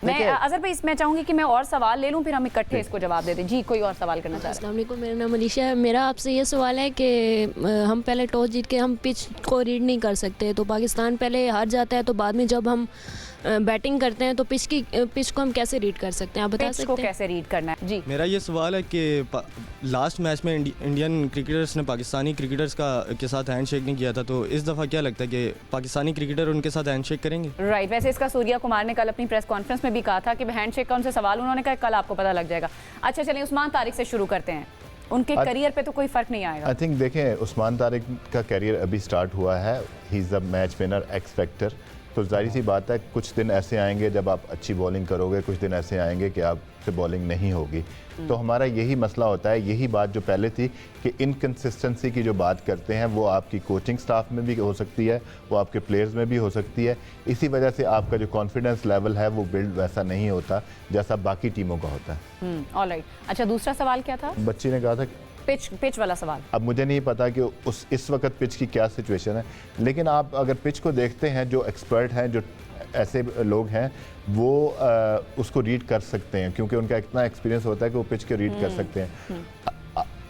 मैं अजहर भाई इसमें चाहूंगी कि मैं और सवाल ले लूं, फिर हम इकट्ठे इसको जवाब दे दें। जी, कोई और सवाल करना चाह रहे हैं? अस्सलाम वालेकुम, मेरा नाम अलीशा है। मेरा आपसे ये सवाल है कि हम पहले टॉस जीत के हम पिच को रीड नहीं कर सकते, तो पाकिस्तान पहले हार जाता है, तो बाद में जब हम बैटिंग करते हैं तो पिच को हम कैसे रीड कर सकते हैं, आप बता सकते हैं? कैसे रीड करना है? जी, मेरा ये सवाल है कि लास्ट मैच में इंडियन क्रिकेटर्स ने पाकिस्तानी क्रिकेटर्स के साथ हैंडशेक नहीं किया था, तो इस दफ़ा क्या लगता है कि पाकिस्तानी क्रिकेटर उनके साथ हैंडशेक करेंगे? राइट। वैसे इसका सूर्या कुमार ने कल अपनी प्रेस कॉन्फ्रेंस में भी कहा था कि हैंडशेक का उनसे सवाल, उन्होंने कहा कल आपको पता लग जाएगा। अच्छा चलिए, उस्मान तारिक से शुरू करते हैं। उनके करियर पे तो कोई फर्क नहीं आएगा। आई थिंक देखें, उस्मान तारिक का करियर अभी स्टार्ट हुआ है, he is the match winner, x factor, तो जाहिर सी बात है कुछ दिन ऐसे आएंगे जब आप अच्छी बॉलिंग करोगे, कुछ दिन ऐसे आएंगे कि आपसे बॉलिंग नहीं होगी। तो हमारा यही मसला होता है, यही बात जो पहले थी कि इनकंसिस्टेंसी की जो बात करते हैं वो आपकी कोचिंग स्टाफ में भी हो सकती है, वो आपके प्लेयर्स में भी हो सकती है। इसी वजह से आपका जो कॉन्फिडेंस लेवल है वो बिल्ड वैसा नहीं होता जैसा बाकी टीमों का होता है। ऑलराइट, अच्छा दूसरा सवाल क्या था? बच्ची ने कहा था पिच वाला सवाल। अब मुझे नहीं पता कि इस वक्त पिच की क्या सिचुएशन है, लेकिन आप अगर पिच को देखते हैं, जो एक्सपर्ट हैं, जो ऐसे लोग हैं वो उसको रीड कर सकते हैं क्योंकि उनका इतना एक्सपीरियंस होता है कि वो पिच के रीड कर सकते हैं।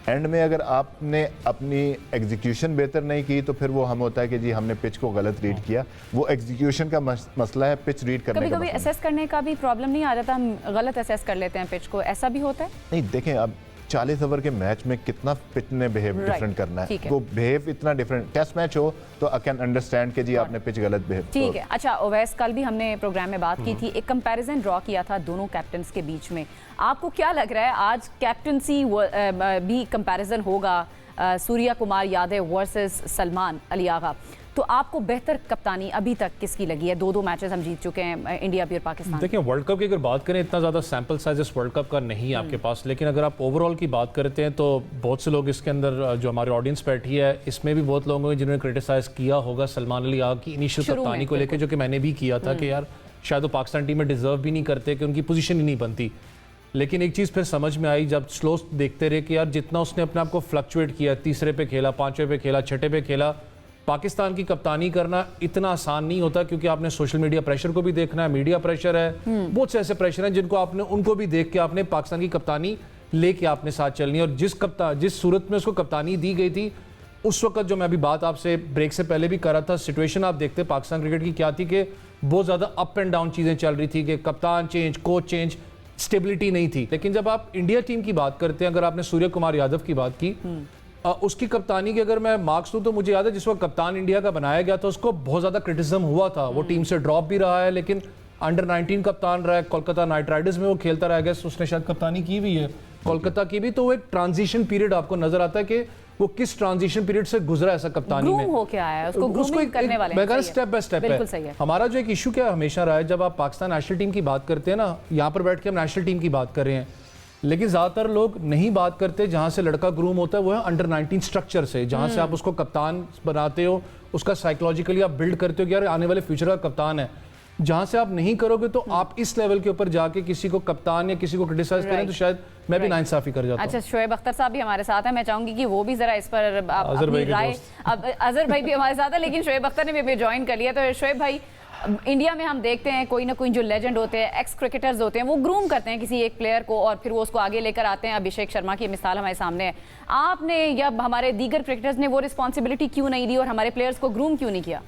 एंड में अगर आपने अपनी एग्जीक्यूशन बेहतर नहीं की तो फिर वो हम होता है कि जी हमने पिच को गलत रीड किया। वो एग्जीक्यूशन का मसला है, पिच रीड करने का कभी असेस करने का भी प्रॉब्लम नहीं आ जाता, हम गलत असेस कर लेते हैं पिच को, ऐसा भी होता है? नहीं, देखें अब 40 ओवर के मैच में कितना पिच ने बिहेव डिफरेंट करना है, वो बिहेव इतना डिफरेंट। टेस्ट मैच हो तो आई कैन अंडरस्टैंड कि जी आपने पिच गलत बिहेव। ठीक है, अच्छा ओवैस, कल भी हमने प्रोग्राम में बात की थी, एक कंपैरिजन ड्रॉ किया था दोनों कैप्टन्स के बीच में। आपको क्या लग रहा है आज कैप्टनसी भी कंपैरिजन होगा सूर्या कुमार यादव वर्सेस सलमान अली आगा, तो आपको बेहतर कप्तानी अभी तक किसकी लगी है? दो मैचेस हम जीत चुके हैं, इंडिया भी और पाकिस्तान। देखिए वर्ल्ड कप की अगर बात करें, इतना ज़्यादा सैंपल साइज इस वर्ल्ड कप का नहीं है आपके पास, लेकिन अगर आप ओवरऑल की बात करते हैं तो बहुत से लोग इसके अंदर, जो हमारे ऑडियंस बैठी है इसमें भी बहुत लोग हैं जिन्होंने क्रिटिसाइज किया होगा सलमान अली आगा की इनिशियल कप्तानी को लेकर, जो कि मैंने भी किया था कि यार शायद वो पाकिस्तान टीम में डिजर्व भी नहीं करते कि उनकी पोजीशन ही नहीं बनती। लेकिन एक चीज़ फिर समझ में आई जब स्लो देखते रहे कि यार जितना उसने अपने आप को फ्लक्चुएट किया, तीसरे पे खेला, पांचवें पे खेला, छठे पे खेला, पाकिस्तान की कप्तानी करना इतना आसान नहीं होता क्योंकि आपने सोशल मीडिया प्रेशर को भी देखना है, मीडिया प्रेशर है, बहुत से ऐसे प्रेशर हैं जिनको आपने उनको भी देख के आपने पाकिस्तान की कप्तानी लेके आपने साथ चलनी है। और जिस सूरत में उसको कप्तानी दी गई थी उस वक्त, जो मैं अभी बात आपसे ब्रेक से पहले भी कर रहा था, सिचुएशन आप देखते पाकिस्तान क्रिकेट की क्या थी कि बहुत ज़्यादा अप एंड डाउन चीज़ें चल रही थी कि कप्तान चेंज, कोच चेंज, स्टेबिलिटी नहीं थी। लेकिन जब आप इंडिया टीम की बात करते हैं, अगर आपने सूर्य कुमार यादव की बात की, उसकी कप्तानी के अगर मैं मार्क्स दूं तो मुझे याद है जिस वक्त कप्तान इंडिया का बनाया गया था उसको बहुत ज़्यादा क्रिटिसिज्म हुआ था, वो टीम से ड्रॉप भी रहा है, लेकिन अंडर 19 कप्तान रहा है, कोलकाता नाइट राइडर्स में वो खेलता रह गया, उसने शायद कप्तानी की भी है कोलकाता की भी। तो वो एक ट्रांजिशन पीरियड आपको नजर आता है कि वो किस ट्रांजिशन पीरियड से गुजरा ऐसा कप्तानी में, हो क्या है उसको ग्रूमिंग करने वाले हैं, स्टेप बाय स्टेप है। हमारा जो एक इशू क्या हमेशा रहा है, जब आप पाकिस्तान नेशनल टीम की बात करते हैं ना, यहाँ पर बैठ के हम नेशनल टीम की बात कर रहे हैं, लेकिन ज़्यादातर लोग नहीं बात करते जहाँ से लड़का ग्रूम होता है वो है अंडर 19 स्ट्रक्चर से, जहाँ से आप उसको कप्तान बनाते हो, उसका साइकोलॉजिकली आप बिल्ड करते हो कि यार आने वाले फ्यूचर का कप्तान है। जहाँ से आप नहीं करोगे तो आप इस लेवल के ऊपर जाके किसी को कप्तान या किसी को क्रिटिसाइज करें तो शायद मैं भी नाइंसाफी कर जाता हूं। अच्छा, शोएब अख्तर साहब भी हमारे साथ हैं, मैं चाहूंगी कि वो भी जरा इस पर अपनी राय, अजहर भाई भी हमारे साथ है लेकिन शोएब अख्तर ने भी अभी ज्वाइन कर लिया। तो शोएब भाई, इंडिया में हम देखते हैं कोई ना कोई जो लेजेंड होते हैं, एक्स क्रिकेटर्स होते हैं, वो ग्रूम करते हैं किसी एक प्लेयर को और फिर वो उसको आगे लेकर आते हैं। अभिषेक शर्मा की मिसाल हमारे सामने है। आपने या हमारे दीगर क्रिकेटर्स ने वो रिस्पॉन्सिबिलिटी क्यों नहीं ली और हमारे प्लेयर्स को ग्रूम क्यों नहीं किया?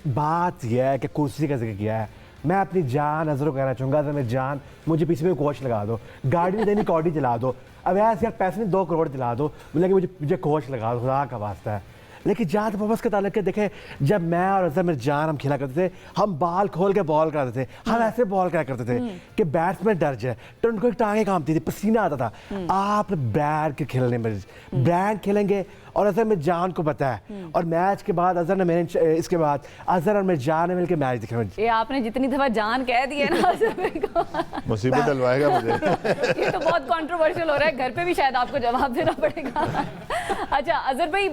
बात यह है कि कुर्सी का जिक्र किया है, मैं अपनी जान अजर को कहना चाहूँगा, अगर मैं जान मुझे पीछे में कोच लगा दो, गाड़ी में देनी कॉडी दिला दो, अब ऐसे यार पैसे नहीं 2 करोड़ दिला दो, बोले कि मुझे कोच लगा दो, खुदा का वास्ता है। लेकिन जहाँ तक वापस का ताल्लुक है, देखें जब मैं और अजहर मेरे जान हम खेला करते थे, हम बाल खोल के बॉल कराते थे, हम ऐसे बॉल करा करते थे कि बैट्समैन डर जाए, तो उनको एक टांगे कांपती थी, पसीना आता था। आप ब्रैंड के खेलने में ब्रैंड खेलेंगे और अजहर में जान को पता है, और मैच के बाद अजहर ने मेरे इसके बाद अजहर और मेरे जान ने मिलकर मैच दिखा। ये आपने जितनी दफा जान कह दी है ना अजहर को, मुसीबत डलवाएगा मुझे। ये तो बहुत कंट्रोवर्शियल हो रहा है, घर पे भी शायद आपको जवाब देना पड़ेगा। अच्छा अजहर भाई,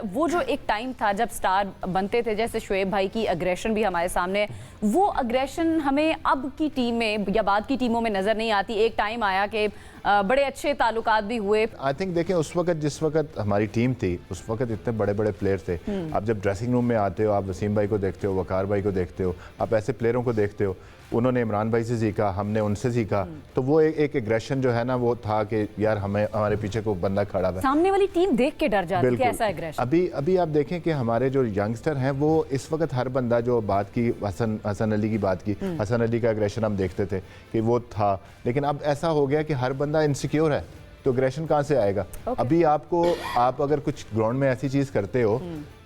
वो जो एक टाइम था जब स्टार बनते थे, जैसे शोएब भाई की अग्रेशन भी हमारे सामने, वो अग्रेशन हमें अब की टीम में या बाद की टीमों में नजर नहीं आती। एक टाइम आया कि बड़े अच्छे ताल्लुकात भी हुए। आई थिंक देखें उस वक्त जिस वक्त हमारी टीम थी उस वक्त इतने बड़े बड़े प्लेयर थे। आप जब ड्रेसिंग रूम में आते हो, आप वसीम भाई को देखते हो, वकार भाई को देखते हो, आप ऐसे प्लेयरों को देखते हो, उन्होंने इमरान भाई से सीखा, हमने उनसे सीखा, तो वो एक एग्रेशन जो है ना वो था कि यार हमें हमारे पीछे को बंदा खड़ा है, सामने वाली टीम देख के डर जाती है ऐसा एग्रेशन। अभी आप देखें कि हमारे जो यंगस्टर हैं वो इस वक्त हर बंदा, जो बात की हसन अली की बात की, हसन अली का एग्रेशन हम देखते थे कि वो था, लेकिन अब ऐसा हो गया कि हर बंदा इनसिक्योर है, तो एग्रेशन कहाँ से आएगा? अभी आप अगर कुछ ग्राउंड में ऐसी चीज़ करते हो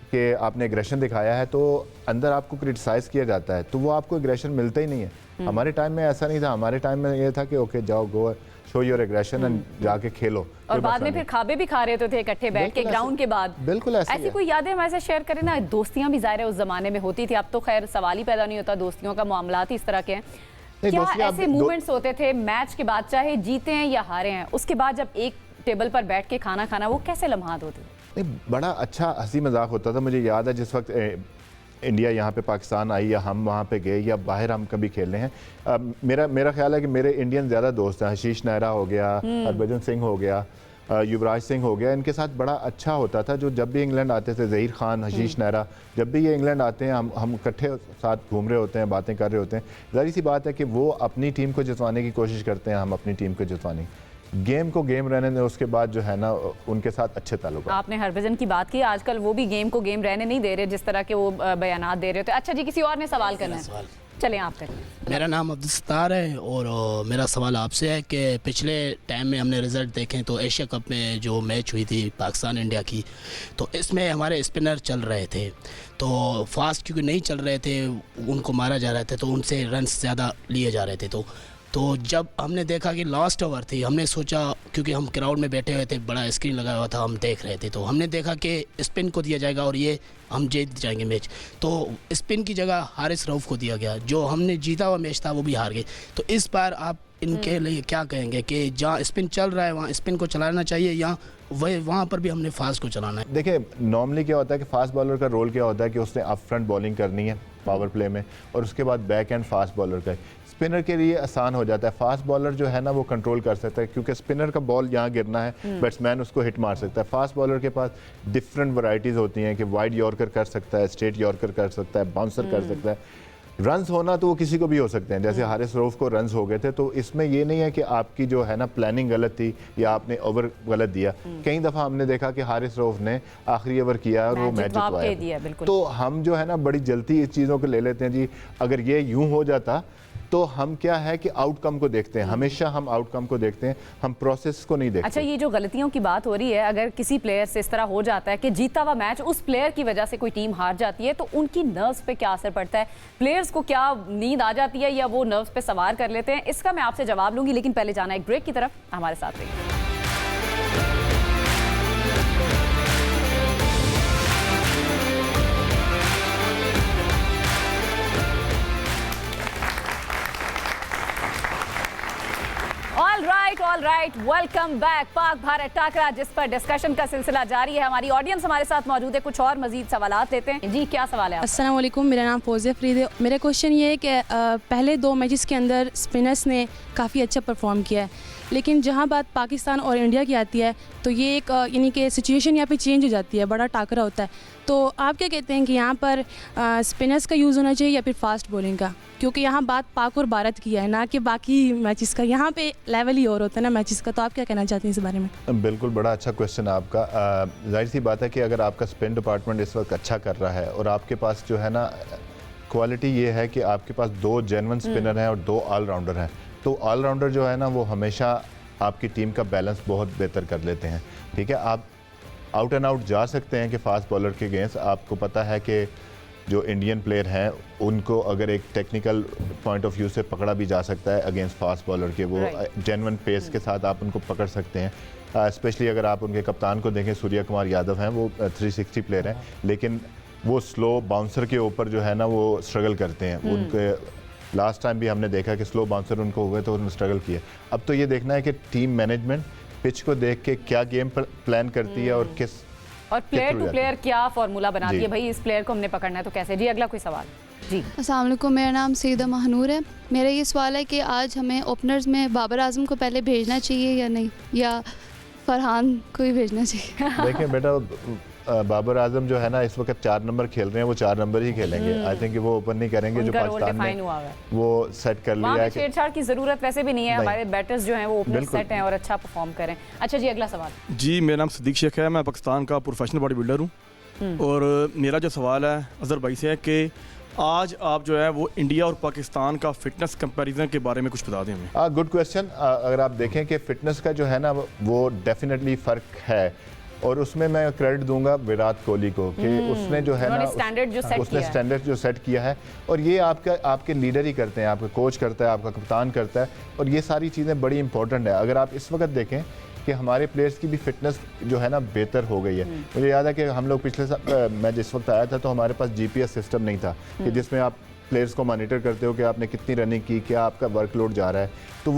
कि आपने एग्रेशन दिखाया है तो अंदर आपको क्रिटिसाइज किया जाता है, तो वो आपको एग्रेशन मिलता ही नहीं है। हमारे टाइम में ऐसा नहीं था, हमारे टाइम में ये था कि ओके जाओ गो शो योर एग्रेशन एंड जाके खेलो। और बाद में फिर खाबे भी खा रहे होते थे इकट्ठे बैठ के ग्राउंड के बाद। बिल्कुल ऐसी कोई यादें हमारे साथ शेयर करें ना। दोस्तियां भी ज़ाहिर है उस जमाने में होती थी, अब तो खैर सवाल ही पैदा नहीं होता, दोस्तियों का मामलात इस तरह के हैं। क्या ऐसे मूवमेंट्स होते थे मैच के बाद, चाहे जीते हैं या हारे हैं, उसके बाद जब एक टेबल पर बैठ के खाना खाना, वो कैसे लम्हात होते थे? बड़ा अच्छा हंसी मजाक होता था। मुझे याद है जिस वक्त इंडिया यहाँ पे पाकिस्तान आई या हम वहाँ पे गए या बाहर हम कभी खेलने हैं, मेरा ख्याल है कि मेरे इंडियन ज़्यादा दोस्त हैं। हशीश नेहरा हो गया, हरभजन सिंह हो गया, युवराज सिंह हो गया, इनके साथ बड़ा अच्छा होता था। जो जब भी इंग्लैंड आते थे, ज़हीर खान, हशीश नेहरा, जब भी ये इंग्लैंड आते हैं हम इकट्ठे साथ घूम रहे होते हैं, बातें कर रहे होते हैं। ज़ाहिर सी बात है कि वो अपनी टीम को जितवाने की कोशिश करते हैं, हम अपनी टीम को जितवाने की। गेम को गेम रहने दें, उसके बाद जो है ना उनके साथ अच्छे ताल्लुक। आपने हरभजन की बात की, आजकल वो भी गेम को गेम रहने नहीं दे रहे जिस तरह के वो बयानात दे रहे थे। अच्छा जी, किसी और ने सवाल करना है? चलें आप करें। मेरा नाम अब्दुल सत्तार है और मेरा सवाल आपसे है कि पिछले टाइम में हमने रिज़ल्ट देखें तो एशिया कप में जो मैच हुई थी पाकिस्तान इंडिया की, तो इसमें हमारे स्पिनर चल रहे थे, तो फास्ट क्योंकि नहीं चल रहे थे उनको मारा जा रहा था, तो उनसे रन ज़्यादा लिए जा रहे थे। तो जब हमने देखा कि लास्ट ओवर थी, हमने सोचा, क्योंकि हम क्राउड में बैठे हुए थे, बड़ा स्क्रीन लगा हुआ था, हम देख रहे थे, तो हमने देखा कि स्पिन को दिया जाएगा और ये हम जीत जाएंगे मैच। तो स्पिन की जगह हारिस रऊफ को दिया गया, जो हमने जीता हुआ मैच था वो भी हार गए। तो इस बार आप इनके लिए क्या कहेंगे कि जहाँ स्पिन चल रहा है वहाँ स्पिन को चलाना चाहिए या वहाँ पर भी हमने फास्ट को चलाना है? देखिए, नॉर्मली क्या होता है कि फास्ट बॉलर का रोल क्या होता है कि उसने अप फ्रंट बॉलिंग करनी है पावर प्ले में, और उसके बाद बैक एंड फास्ट बॉलर का। स्पिनर के लिए आसान हो जाता है, फास्ट बॉलर जो है ना वो कंट्रोल कर सकता है, क्योंकि स्पिनर का बॉल यहाँ गिरना है, बैट्समैन उसको हिट मार सकता है। फास्ट बॉलर के पास डिफरेंट वैरायटीज़ होती हैं कि वाइड यॉर्कर कर सकता है, स्ट्रेट यॉर्कर कर सकता है, बाउंसर कर सकता है। रन्स होना तो वो किसी को भी हो सकते हैं, जैसे हारिस रऊफ को रन्स हो गए थे। तो इसमें ये नहीं है कि आपकी जो है ना प्लानिंग गलत थी या आपने ओवर गलत दिया। कई दफ़ा हमने देखा कि हारिस रऊफ ने आखिरी ओवर किया और वो मैच जितवाया। तो हम जो है ना बड़ी जल्दी इस चीज़ों को ले लेते हैं जी। अगर ये यूं हो जाता तो हम क्या है कि आउटकम को देखते हैं, हमेशा हम आउटकम को देखते हैं, हम प्रोसेस को नहीं देखते। अच्छा, ये जो गलतियों की बात हो रही है, अगर किसी प्लेयर से इस तरह हो जाता है कि जीता हुआ मैच उस प्लेयर की वजह से कोई टीम हार जाती है, तो उनकी नर्व्स पे क्या असर पड़ता है? प्लेयर्स को क्या नींद आ जाती है या वो नर्व्स पे सवार कर लेते हैं? इसका मैं आपसे जवाब लूंगी, लेकिन पहले जाना एक ब्रेक की तरफ। हमारे साथ रहिए। All right, welcome back. Pak Bharat टाकरा जिस पर डिस्कशन का सिलसिला जारी है। हमारी ऑडियंस हमारे साथ मौजूद है, कुछ और मजीद सवालात लेते हैं। जी, क्या सवाल है? अस्सलाम वालेकुम, मेरा नाम फौजिया फरीद है। मेरा क्वेश्चन ये है कि पहले 2 मैचेस के अंदर स्पिनर्स ने काफ़ी अच्छा परफॉर्म किया है, लेकिन जहाँ बात पाकिस्तान और इंडिया की आती है तो ये एक यानी कि सिचुएशन यहाँ पे चेंज हो जाती है, बड़ा टाकरा होता है। तो आप क्या कहते हैं कि यहाँ पर स्पिनर्स का यूज़ होना चाहिए या फिर फास्ट बॉलिंग का? क्योंकि यहाँ बात पाक और भारत की है, ना कि बाकी मैचेस का। यहाँ पे लेवल ही और होता है ना मैचेस का। तो आप क्या कहना चाहते हैं इस बारे में? बिल्कुल, बड़ा अच्छा क्वेश्चन है आपका। जाहिर सी बात है कि अगर आपका स्पिन डिपार्टमेंट इस वक्त अच्छा कर रहा है और आपके पास जो है ना क्वालिटी ये है कि आपके पास 2 जेन्युइन स्पिनर हैं और 2 ऑलराउंडर हैं, तो ऑलराउंडर जो है ना वो हमेशा आपकी टीम का बैलेंस बहुत बेहतर कर लेते हैं। ठीक है, आप आउट एंड आउट जा सकते हैं कि फास्ट बॉलर के अगेंस्ट। आपको पता है कि जो इंडियन प्लेयर हैं उनको अगर एक टेक्निकल पॉइंट ऑफ व्यू से पकड़ा भी जा सकता है अगेंस्ट फास्ट बॉलर के, वो जेन्युइन पेस के साथ आप उनको पकड़ सकते हैं। स्पेशली अगर आप उनके कप्तान को देखें, सूर्य कुमार यादव हैं, वो 360 प्लेयर हैं, लेकिन वो स्लो बाउंसर के ऊपर जो है ना वो स्ट्रगल करते हैं। उनके लास्ट टाइम भी हमने देखा कि स्लो बाउंसर उनको हुए तो उन्होंने स्ट्रगल किया। अब तो ये देखना है कि टीम मैनेजमेंट पिच को देख के क्या गेम प्लान करती है और किस और प्लेयर टू प्लेयर क्या फॉर्मूला बनाती है, भाई इस प्लेयर को हमने पकड़ना है तो कैसे। जी, अगला कोई सवाल। जी, अस्सलाम वालेकुम, मेरा नाम सईदा महनूर है। मेरा ये सवाल है कि आज हमें ओपनर्स में बाबर आजम को पहले भेजना चाहिए या नहीं, या फरहान को ही भेजना चाहिए? देखिए बेटा, बाबर आजम जो है ना इस वक्त 4 नंबर खेल रहे हैं, वो 4 नंबर ही खेलेंगे। आई थिंक वो ओपन नहीं करेंगे। जो पाकिस्तान ने वो सेट कर लिया है, छेड़छाड़ की जरूरत वैसे भी नहीं है। हमारे बैटर्स जो हैं वो ओपनर सेट हैं और अच्छा परफॉर्म करें। अच्छा जी, अगला सवाल। जी, मेरा नाम सिद्दीक शेख है, मैं पाकिस्तान का प्रोफेशनल बॉडी बिल्डर हूँ और मेरा जो सवाल है अजहर भाई से है कि आज आप जो है वो इंडिया और पाकिस्तान का फिटनेस कंपैरिजन के बारे में कुछ बता दें हमें। Good question. अगर आप देखें कि फिटनेस का जो है ना वो डेफिनेटली फ़र्क है। और उसमें मैं क्रेडिट दूंगा विराट कोहली को कि उसने जो है ना उसने स्टैंडर्ड जो सेट किया है, और ये आपके लीडर ही करते हैं, आपका कोच करता है, आपका कप्तान करता है, और ये सारी चीज़ें बड़ी इंपॉर्टेंट है। अगर आप इस वक्त देखें कि हमारे प्लेयर्स की भी फिटनेस जो है ना बेहतर हो गई है। मुझे याद है कि हम लोग पिछले मैं जिस वक्त आया था तो हमारे पास GPS सिस्टम नहीं था कि जिसमें आप प्लेयर्स को मॉनिटर करते हो कि आपने कितनी रनिंग की, क्या आपका वर्कलोड जा रहा है, तो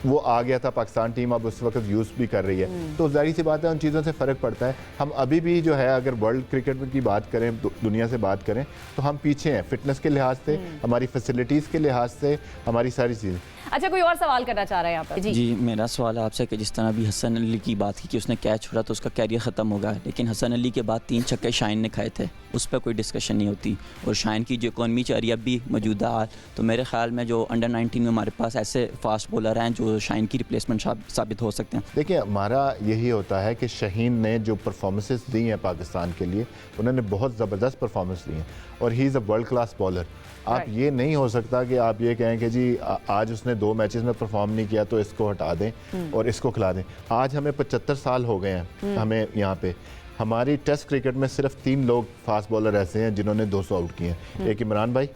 वो आ गया था। पाकिस्तान टीम अब उस वक्त यूज़ भी कर रही है, तो जाहिर सी बात है उन चीज़ों से फ़र्क पड़ता है। हम अभी भी जो है अगर वर्ल्ड क्रिकेट की बात करें, दुनिया से बात करें, तो हम पीछे हैं फिटनेस के लिहाज से, हमारी फैसिलिटीज़ के लिहाज से, हमारी सारी चीज़ें। अच्छा, कोई और सवाल करना चाह रहे हैं यहाँ पर? जी मेरा सवाल आपसे कि जिस तरह अभी हसन अली की बात की कि उसने कैच छोड़ा तो उसका कैरियर ख़त्म होगा, लेकिन हसन अली के बाद 3 छक्के शाइन ने खाए थे, उस पर कोई डिस्कशन नहीं होती, और शाइन की जो इकॉनमी चल रही है अभी मौजूदा हाल, तो मेरे ख्याल में जो अंडर 19 में हमारे पास ऐसे फास्ट बॉलर हैं जो शाइन की रिप्लेसमेंट साबित हो सकते हैं। देखिए, हमारा यही होता है कि शाहीन ने जो परफॉर्मेंसेस दी हैं पाकिस्तान के लिए, उन्होंने बहुत ज़बरदस्त परफॉर्मेंस दी हैं, और he is a world class bowler. आप ये नहीं हो सकता कि आप ये कहें कि जी आज उसने 2 मैचेस में परफॉर्म नहीं किया तो इसको हटा दें और इसको खिला दें। आज हमें 75 साल हो गए हैं, हमें यहाँ पे हमारी टेस्ट क्रिकेट में सिर्फ 3 लोग फास्ट बॉलर ऐसे हैं जिन्होंने 200 आउट किए हैं, एक इमरान भाई,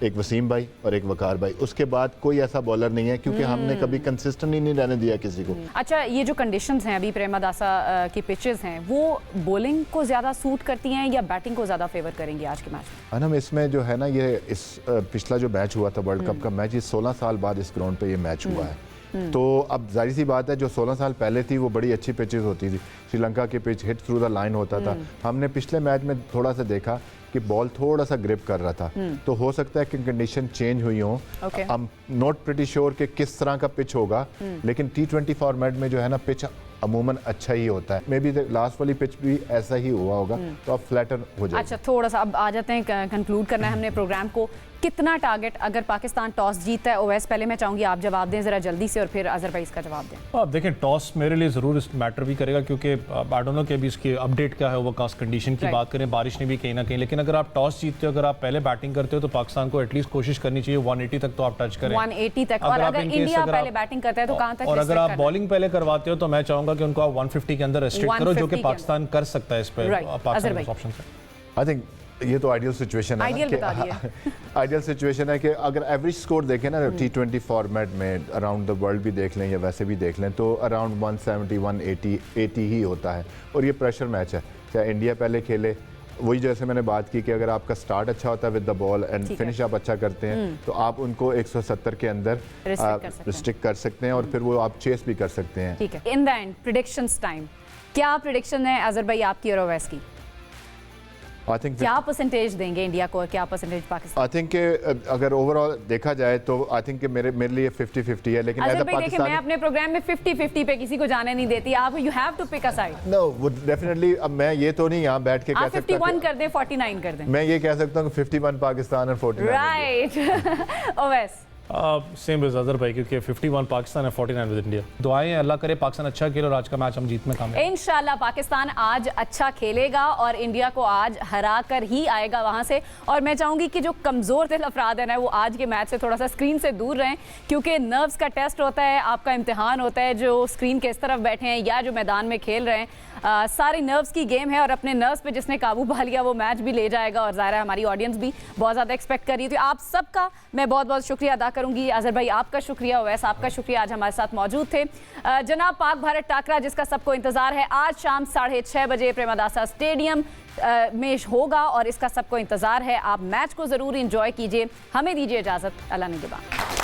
एक वसीम भाई और एक वकार भाई। उसके बाद कोई ऐसा बॉलर नहीं है, क्योंकि हमने कभी कंसिस्टेंट ही नहीं रहने दिया किसी को। अच्छा, ये जो कंडीशंस हैं अभी प्रेमदासा की पिचेस हैं, वो बॉलिंग को ज़्यादा सूट करती हैं या बैटिंग को ज़्यादा फेवर करेंगी आज के मैच में? अनम, इसमें जो है ना, ये इस पिछला जो मैच हुआ था वर्ल्ड कप का मैच, ये 16 साल बाद इस ग्राउंड पे ये मैच हुआ है। तो अब जाहिर सी बात है, जो 16 साल पहले थी वो बड़ी अच्छी पिचेस होती थी, श्रीलंका की pitch hit through the line होता था। हमने पिछले मैच में थोड़ा सा देखा कि बॉल थोड़ा सा ग्रिप कर रहा था, तो हो सकता है कि कंडीशन चेंज हुई हो। I am not pretty sure कि किस तरह का पिच होगा, लेकिन T20 फॉर्मेट में जो है ना पिच अमूमन अच्छा ही होता है। मे बी लास्ट वाली पिच भी ऐसा ही हुआ होगा, तो अब फ्लैटर हो जाएगा। अच्छा, थोड़ा सा अब आ जाते हैं, कंक्लूड करना है हमने प्रोग्राम को। कितना टारगेट अगर पाकिस्तान टॉस जीतता है? ओवैस, पहले मैं चाहूंगी आप जवाब दें ज़रा जल्दी से, और फिर अजहर भाई इसका जवाब दें। अब देखें, टॉस मेरे लिए ज़रूर मैटर भी करेगा, क्योंकि आई डोंट नो कि अभी इसकी अपडेट क्या है, ओवरकास्ट कंडीशन की बात करें, बारिश ने भी कहीं ना कहीं, लेकिन अगर आप टॉस जीतते हो, अगर आप पहले बैटिंग करते हो, तो पाकिस्तान को एटलीस्ट कोशिश करनी चाहिए 180 तक तो आप टच करें, 180 तक। और अगर इंडिया पहले बैटिंग करता है तो कहां तक? और अगर आप बॉलिंग पहले करवाते हो तो मैं चाहूंगा कि उनको आप 150 के अंदर रेस्ट्रिक्ट करो, जो कि पाकिस्तान कर सकता है इस पे पाकिस्तान के ऑप्शन से। आई थिंक ये तो आइडियल सिचुएशन है, आइडियल सिचुएशन है कि अगर एवरेज स्कोर देखें ना T20 फॉर्मेट में, अराउंड द वर्ल्ड भी देख लें या वैसे भी देख लें, तो अराउंड 170 180 ही होता है। और ये प्रेशर मैच है, चाहे इंडिया पहले खेले, वही जैसे मैंने बात की कि अगर आपका स्टार्ट अच्छा होता है with the ball and finish आप अच्छा करते हैं, तो आप उनको 170 के अंदर रिस्ट्रिक्ट कर सकते हैं, और फिर वो आप चेस भी कर सकते हैं। ठीक है, in the end predictions time, क्या प्रेडिक्शन है अजहर भाई आपकी और ओवैस की? आई थिंक क्या परसेंटेज देंगे इंडिया को और क्या परसेंटेज पाकिस्तान? आई थिंक अगर ओवरऑल देखा जाए तो आई थिंक मेरे लिए 50-50 है, लेकिन अजहर भाई देखिए, मैं अपने प्रोग्राम में 50-50 पे किसी को जाने नहीं देती, आप you have to pick a side. No, वो डेफिनेटली, अब मैं ये तो नहीं यहाँ बैठ के कह सकता 51 कर दें, 49 कर दें। मैं ये कह सकता हूँ 51 पाकिस्तान और 49 right. Owais same with Azhar भाई, क्योंकि 51 पाकिस्तान है, 49 विद इंडिया। दुआएं अल्लाह करे पाकिस्तान अच्छा खेले और आज का मैच हम जीत में कामयाब। इंशाल्लाह पाकिस्तान आज अच्छा खेलेगा और इंडिया को आज हरा कर ही आएगा वहां से। और मैं चाहूंगी कि जो कमजोर दिल अफराद है ना, वो आज के मैच से थोड़ा सा स्क्रीन से दूर रहें, क्योंकि नर्व्स का टेस्ट होता है, आपका इम्तिहान होता है। जो स्क्रीन के इस तरफ बैठे हैं या जो मैदान में खेल रहे हैं, सारी नर्व्स की गेम है, और अपने नर्व्स पे जिसने काबू पा लिया वो मैच भी ले जाएगा। और ज़ाहिर है हमारी ऑडियंस भी बहुत ज़्यादा एक्सपेक्ट कर रही थी। आप सबका मैं बहुत बहुत शुक्रिया अदा करूंगी। अजहर भाई आपका शुक्रिया, ओवैस आपका शुक्रिया, आज हमारे साथ मौजूद थे। जनाब पाक भारत टाकरा, जिसका सबको इंतजार है, आज शाम 6:30 बजे प्रेमदासा स्टेडियम में होगा, और इसका सबको इंतजार है। आप मैच को ज़रूर इंजॉय कीजिए। हमें दीजिए इजाज़त, अल्लाह निगहबान।